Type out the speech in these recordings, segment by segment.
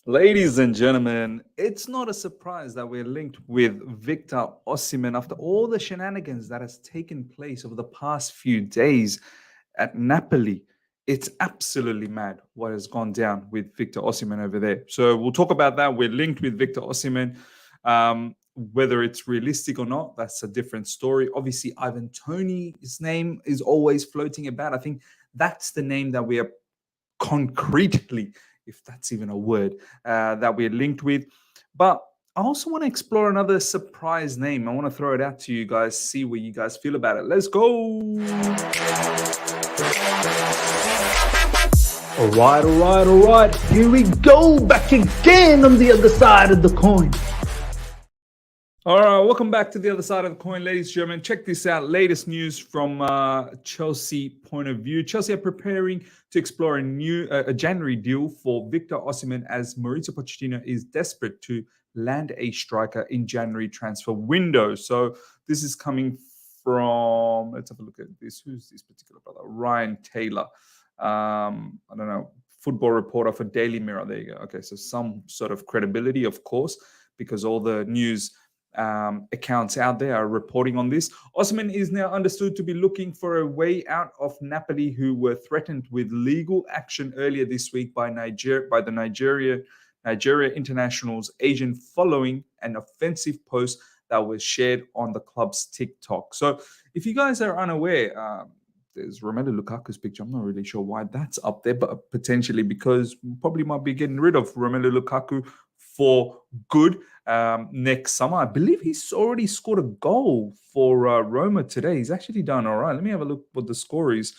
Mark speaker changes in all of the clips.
Speaker 1: Ladies and gentlemen, it's not a surprise that we're linked with Victor Osimhen after all the shenanigans that has taken place over the past few days at Napoli. It's absolutely mad what has gone down with Victor Osimhen over there. So we'll talk about that. We're linked with Victor Osimhen. Whether it's realistic or not, that's a different story. Obviously, Ivan Toney's name is always floating about. I think that's the name that we are concretely, if that's even a word, that we're linked with. But I also want to explore another surprise name. I want to throw it out to you guys, see what you guys feel about it. Let's go.
Speaker 2: All right. Here we go, back again on the other side of the coin.
Speaker 1: All right, welcome back to the other side of the coin, ladies and gentlemen. Check this out. Latest news from Chelsea point of view. Chelsea are preparing to explore a January deal for Victor Osimhen as Mauricio Pochettino is desperate to land a striker in January transfer window. So this is coming from, let's have a look at this. Who's this particular brother? Ryan Taylor. I don't know, football reporter for Daily Mirror. There you go. Okay, so some sort of credibility, of course, because all the news accounts out there are reporting on this. Osimhen is now understood to be looking for a way out of Napoli, who were threatened with legal action earlier this week by the Nigeria international's agent following an offensive post that was shared on the club's TikTok. So if you guys are unaware, there's Romelu Lukaku's picture. I'm not really sure why that's up there, but potentially because we probably might be getting rid of Romelu Lukaku for good next summer. I believe he's already scored a goal for Roma today. He's actually done all right. Let me have a look what the score is.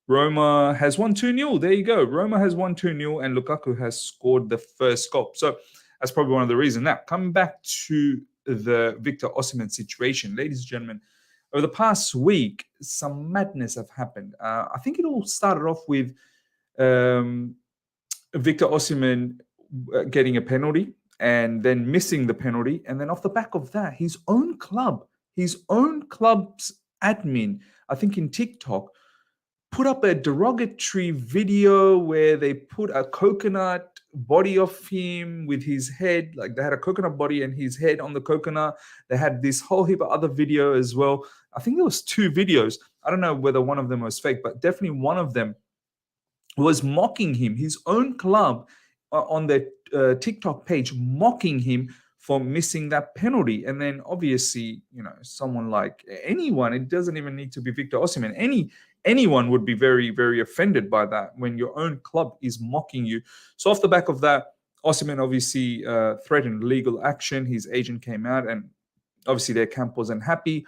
Speaker 1: Roma has won 2-0. There you go. Roma has won 2-0 and Lukaku has scored the first goal. So that's probably one of the reasons. Now, coming back to the Victor Osimhen situation, ladies and gentlemen, over the past week, some madness have happened. I think it all started off with Victor Osimhen getting a penalty and then missing the penalty. And then off the back of that, his own club's admin, I think in TikTok, put up a derogatory video where they put a coconut body of him with his head, like they had a coconut body and his head on the coconut. They had this whole heap of other video as well. I think there was 2 videos. I don't know whether one of them was fake, but definitely one of them was mocking him, his own club, on their TikTok page, mocking him for missing that penalty. And then obviously, someone like anyone, it doesn't even need to be Victor Osimhen, anyone would be very, very offended by that when your own club is mocking you. So off the back of that, Osimhen obviously threatened legal action. His agent came out and obviously their camp wasn't happy.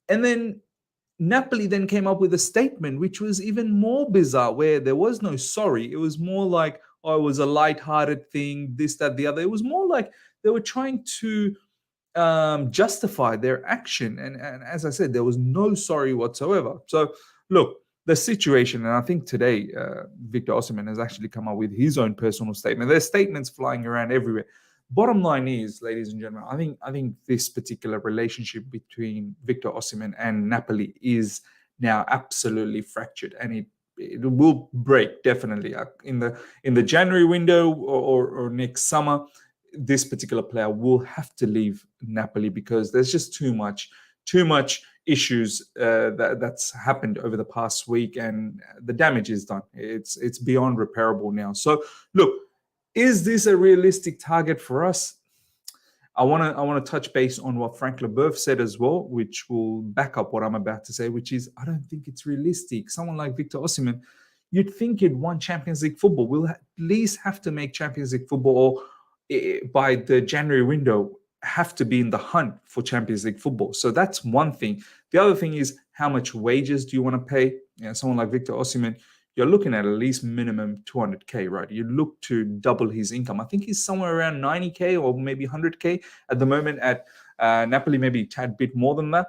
Speaker 1: And then Napoli then came up with a statement, which was even more bizarre, where there was no sorry. It was more like, oh, it was a lighthearted thing, this, that, the other. It was more like they were trying to justify their action. And as I said, there was no sorry whatsoever. So, look, the situation, and I think today Victor Osimhen has actually come up with his own personal statement. There's statements flying around everywhere. Bottom line is, ladies and gentlemen, I think this particular relationship between Victor Osimhen and Napoli is now absolutely fractured, and it will break definitely in the January window or next summer. This particular player will have to leave Napoli because there's just too much issues that's happened over the past week, and the damage is done. It's beyond repairable now. So look, is this a realistic target for us? I want to touch base on what Frank Leboeuf said as well, which will back up what I'm about to say, which is I don't think it's realistic. Someone like Victor Osimhen, you'd think he'd won Champions League football. We'll at least have to make Champions League football, or by the January window, have to be in the hunt for Champions League football. So that's one thing. The other thing is, how much wages do you want to pay? Someone like Victor Osimhen, you're looking at least minimum 200K, right? You look to double his income. I think he's somewhere around 90K or maybe 100K at the moment at Napoli, maybe a tad bit more than that.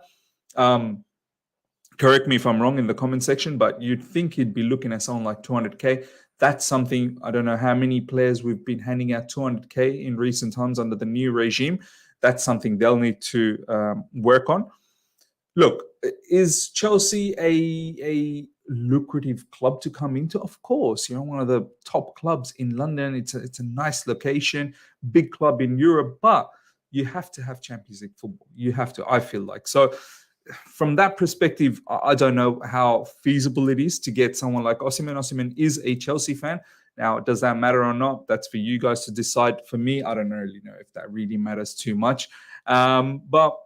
Speaker 1: Correct me if I'm wrong in the comment section, but you'd think he'd be looking at something like 200K. That's something, I don't know how many players we've been handing out 200K in recent times under the new regime. That's something they'll need to work on. Look, is Chelsea a lucrative club to come into? Of course, one of the top clubs in London. It's a nice location, big club in Europe, but you have to have Champions League football. You have to, I feel like. So from that perspective, I don't know how feasible it is to get someone like Osimhen. Osimhen is a Chelsea fan. Now, does that matter or not? That's for you guys to decide. For me, I don't really know if that really matters too much. But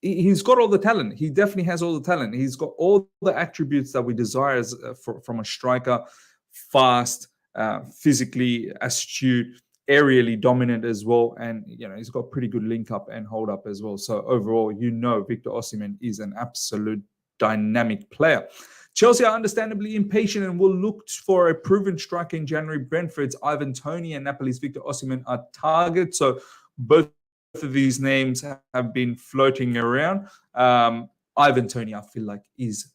Speaker 1: he's got all the talent. He definitely has all the talent. He's got all the attributes that we desire from a striker: fast, physically astute, aerially dominant as well, and he's got pretty good link up and hold up as well. So overall, Victor Osimhen is an absolute dynamic player. Chelsea are understandably impatient and will look for a proven striker in January. Brentford's Ivan Toney and Napoli's Victor Osimhen are targets. So both of these names have been floating around. Ivan Toney, I feel like, is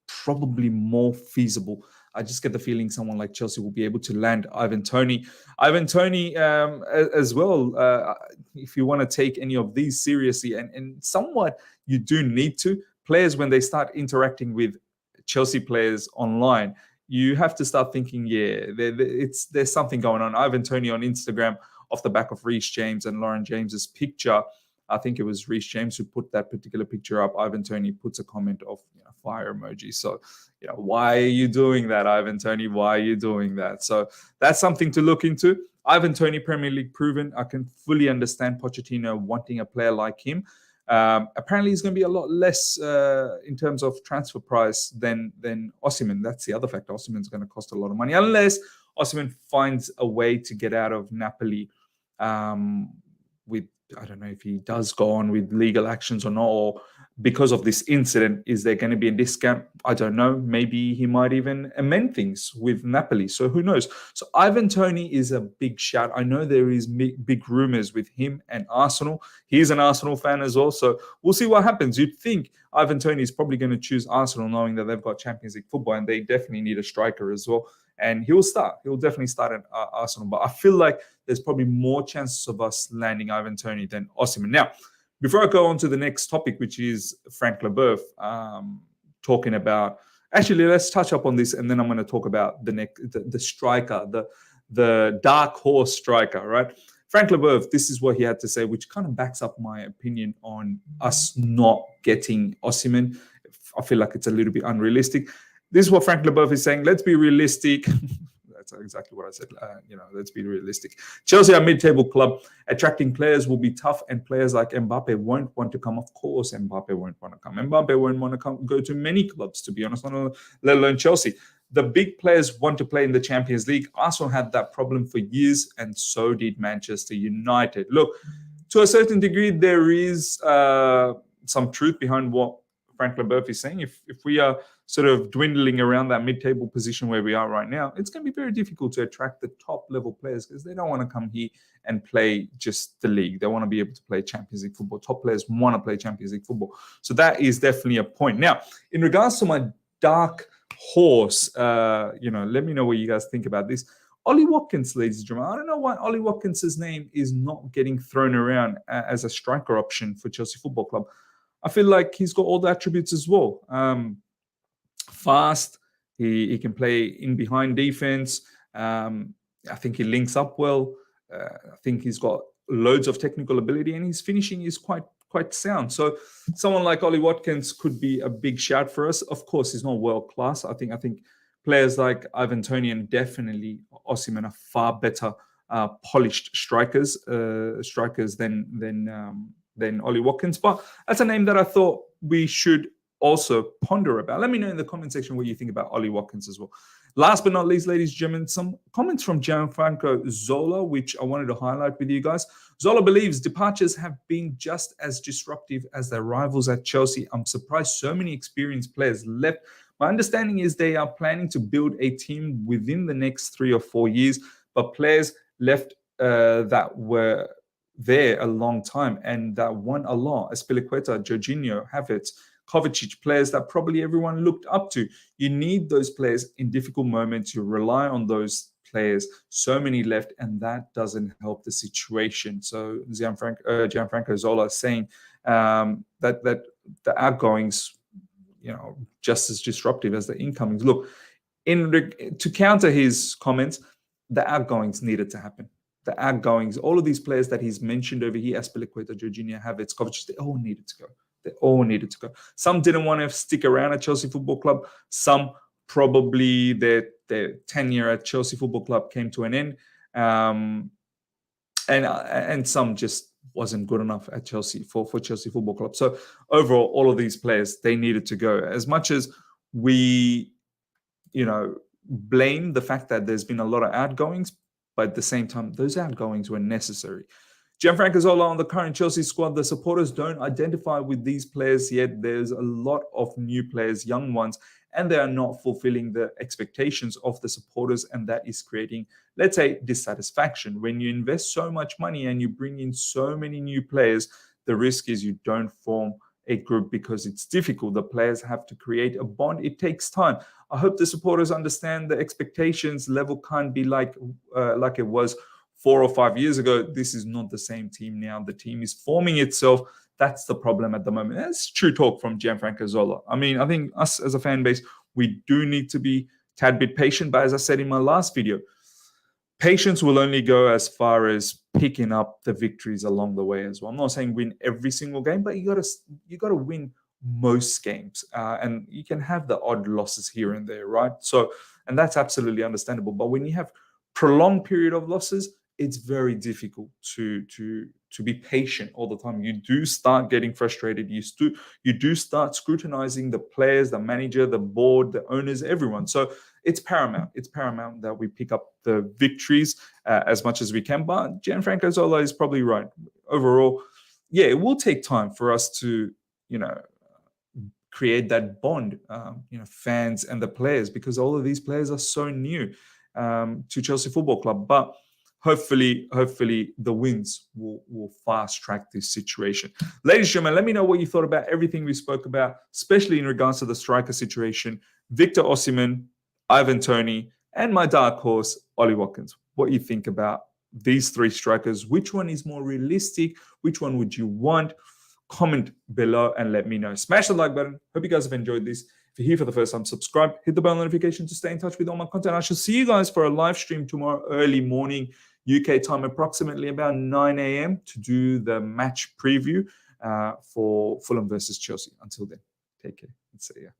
Speaker 1: probably more feasible. I just get the feeling someone like Chelsea will be able to land Ivan Toney. Ivan Toney as well, if you want to take any of these seriously, and somewhat you do need to, players when they start interacting with Chelsea players online, you have to start thinking, there's something going on. Ivan Toney on Instagram, off the back of Reece James and Lauren James's picture, I think it was Reece James who put that particular picture up. Ivan Toney puts a comment of fire emoji. So, why are you doing that, Ivan Toney? Why are you doing that? So that's something to look into. Ivan Toney, Premier League proven. I can fully understand Pochettino wanting a player like him. Apparently, he's going to be a lot less in terms of transfer price than Osimhen. That's the other factor. Osimhen's going to cost a lot of money unless Osimhen finds a way to get out of Napoli with, I don't know if he does go on with legal actions or not, or because of this incident, is there going to be a discount? I don't know. Maybe he might even amend things with Napoli. So who knows? So Ivan Toney is a big shout. I know there is big rumors with him and Arsenal. He's an Arsenal fan as well. So we'll see what happens. You'd think Ivan Toney is probably going to choose Arsenal, knowing that they've got Champions League football and they definitely need a striker as well. And he'll definitely start at Arsenal. But I feel like there's probably more chances of us landing Ivan Toney than Osimhen. Now, before I go on to the next topic, which is Frank Leboeuf, talking about, actually, let's touch up on this, and then I'm going to talk about the striker, the dark horse striker, right? Frank Leboeuf, this is what he had to say, which kind of backs up my opinion on us not getting Osimhen. I feel like it's a little bit unrealistic. This is what Frank Leboeuf is saying. Let's be realistic. That's exactly what I said. Let's be realistic. Chelsea are a mid-table club. Attracting players will be tough, and players like Mbappe won't want to come. Of course, Mbappe won't want to come. Mbappe won't want to go to many clubs, to be honest, let alone Chelsea. The big players want to play in the Champions League. Arsenal had that problem for years, and so did Manchester United. Look, to a certain degree, there is some truth behind what Frank Leboeuf is saying. If we are sort of dwindling around that mid-table position where we are right now, it's going to be very difficult to attract the top-level players because they don't want to come here and play just the league. They want to be able to play Champions League football. Top players want to play Champions League football. So that is definitely a point. Now, in regards to my dark horse, let me know what you guys think about this. Ollie Watkins, ladies and gentlemen. I don't know why Ollie Watkins' name is not getting thrown around as a striker option for Chelsea Football Club. I feel like he's got all the attributes as well. Fast, he can play in behind defense. I think he links up well. I think he's got loads of technical ability, and his finishing is quite sound. So someone like Ollie Watkins could be a big shout for us. Of course, he's not world class. I think players like Ivan Toney and definitely Osimhen are far better polished strikers than Ollie Watkins. But that's a name that I thought we should also ponder about. Let me know in the comment section what you think about Ollie Watkins as well. Last but not least, ladies and gentlemen, some comments from Gianfranco Zola, which I wanted to highlight with you guys. Zola believes departures have been just as disruptive as their rivals at Chelsea. I'm surprised so many experienced players left. My understanding is they are planning to build a team within the next 3 or 4 years, but players left that were there a long time and that won a lot. Azpilicueta, Jorginho, Havertz, Kovacic, players that probably everyone looked up to. You need those players in difficult moments. You rely on those players. So many left, and that doesn't help the situation. So Gianfranco Zola is saying that the outgoings, just as disruptive as the incomings. Look, to counter his comments, the outgoings needed to happen. The outgoings, all of these players that he's mentioned over here, Azpilicueta, Jorginho, Havertz, Kovacic, they all needed to go. They all needed to go. Some didn't want to stick around at Chelsea Football Club. Some probably their tenure at Chelsea Football Club came to an end. And some just wasn't good enough at Chelsea for Chelsea Football Club. So overall, all of these players, they needed to go. As much as we, blame the fact that there's been a lot of outgoings, but at the same time, those outgoings were necessary. Gianfranco Zola on the current Chelsea squad, the supporters don't identify with these players yet. There's a lot of new players, young ones, and they are not fulfilling the expectations of the supporters, and that is creating, let's say, dissatisfaction. When you invest so much money and you bring in so many new players, the risk is you don't form a group because it's difficult. The players have to create a bond. It takes time. I hope the supporters understand the expectations level can't be like it was 4 or 5 years ago. This is not the same team now. The team is forming itself. That's the problem at the moment. That's true talk from Gianfranco Zola. I mean, I think us as a fan base, we do need to be a tad bit patient. But as I said in my last video, patience will only go as far as picking up the victories along the way as well. I'm not saying win every single game, but you got to win most games, and you can have the odd losses here and there, right? So, and that's absolutely understandable. But when you have prolonged period of losses, it's very difficult to be patient all the time. You do start getting frustrated. You do start scrutinizing the players, the manager, the board, the owners, everyone. So it's paramount. It's paramount that we pick up the victories as much as we can. But Gianfranco Zola is probably right. Overall, yeah, it will take time for us to, create that bond, fans and the players, because all of these players are so new to Chelsea Football Club. But hopefully the wins will fast track this situation. Ladies and gentlemen, let me know what you thought about everything we spoke about, especially in regards to the striker situation. Victor Osimhen, Ivan Toney, and my dark horse, Ollie Watkins. What you think about these three strikers? Which one is more realistic? Which one would you want? Comment below and let me know. Smash the like button. Hope you guys have enjoyed this. If you're here for the first time, subscribe, hit the bell notification to stay in touch with all my content. I shall see you guys for a live stream tomorrow early morning UK time, approximately about 9 a.m. to do the match preview for Fulham versus Chelsea. Until then, take care and see ya.